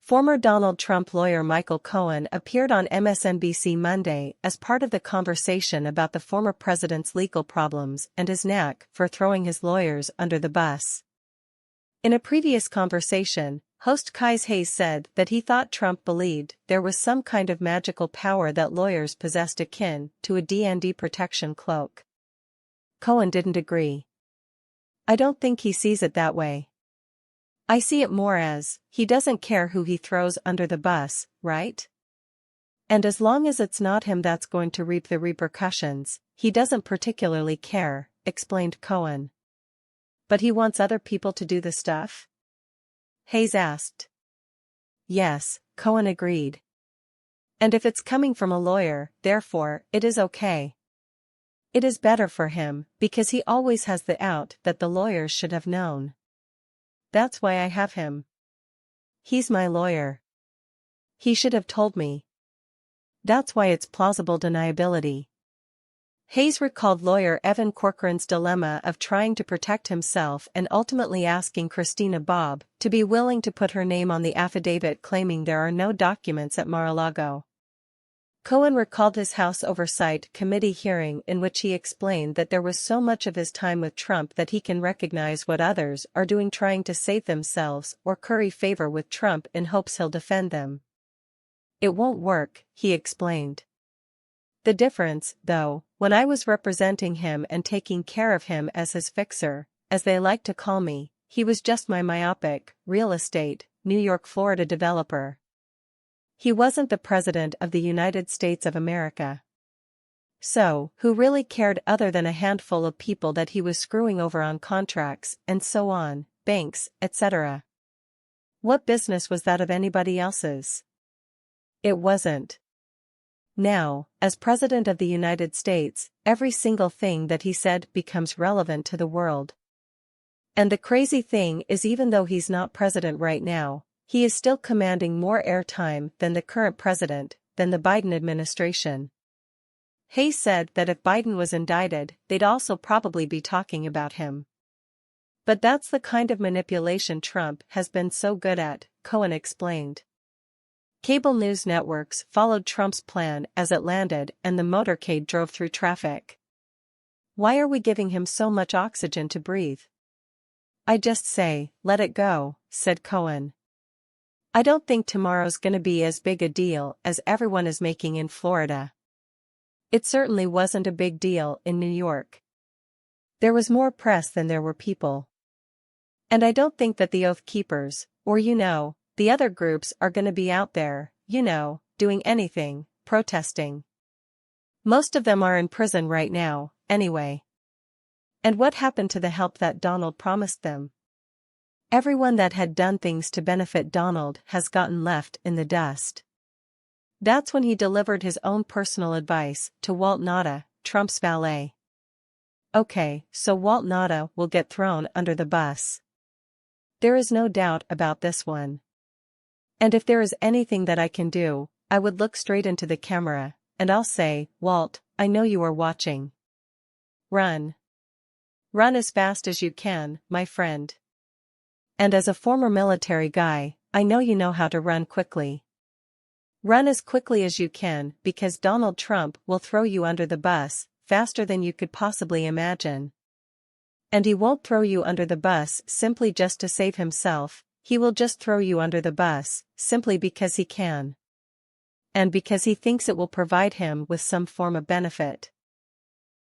Former Donald Trump lawyer Michael Cohen appeared on MSNBC Monday as part of the conversation about the former president's legal problems and his knack for throwing his lawyers under the bus. In a previous conversation, host Kais Hayes said that he thought Trump believed there was some kind of magical power that lawyers possessed akin to a D&D protection cloak. Cohen didn't agree. "I don't think he sees it that way. I see it more as, he doesn't care who he throws under the bus, right? And as long as it's not him that's going to reap the repercussions, he doesn't particularly care," explained Cohen. "But he wants other people to do the stuff?" Hayes asked. "Yes," Cohen agreed. "And if it's coming from a lawyer, therefore, it is okay. It is better for him, because he always has the out that the lawyers should have known. That's why I have him. He's my lawyer. He should have told me. That's why it's plausible deniability." Hayes recalled lawyer Evan Corcoran's dilemma of trying to protect himself and ultimately asking Christina Bobb to be willing to put her name on the affidavit claiming there are no documents at Mar-a-Lago. Cohen recalled his House Oversight Committee hearing in which he explained that there was so much of his time with Trump that he can recognize what others are doing trying to save themselves or curry favor with Trump in hopes he'll defend them. "It won't work," he explained. "The difference, though, when I was representing him and taking care of him as his fixer, as they like to call me, he was just my myopic, real estate, New York Florida developer. He wasn't the President of the United States of America. So, who really cared other than a handful of people that he was screwing over on contracts and so on, banks, etc. What business was that of anybody else's? It wasn't. Now, as President of the United States, every single thing that he said becomes relevant to the world. And the crazy thing is even though he's not president right now, he is still commanding more airtime than the current president, than the Biden administration." Hayes said that if Biden was indicted, they'd also probably be talking about him. "But that's the kind of manipulation Trump has been so good at," Cohen explained. Cable news networks followed Trump's plan as it landed and the motorcade drove through traffic. "Why are we giving him so much oxygen to breathe? I just say, let it go," said Cohen. "I don't think tomorrow's gonna be as big a deal as everyone is making in Florida. It certainly wasn't a big deal in New York. There was more press than there were people. And I don't think that the Oath Keepers, or the other groups are gonna be out there, doing anything, protesting. Most of them are in prison right now, anyway. And what happened to the help that Donald promised them? Everyone that had done things to benefit Donald has gotten left in the dust." That's when he delivered his own personal advice to Walt Nauta, Trump's valet. Okay, so Walt Nauta will get thrown under the bus. There is no doubt about this one. And if there is anything that I can do, I would look straight into the camera, and I'll say, "Walt, I know you are watching. Run. Run as fast as you can, my friend. And as a former military guy, I know you know how to run quickly. Run as quickly as you can because Donald Trump will throw you under the bus, faster than you could possibly imagine. And he won't throw you under the bus simply just to save himself, he will just throw you under the bus, simply because he can. And because he thinks it will provide him with some form of benefit.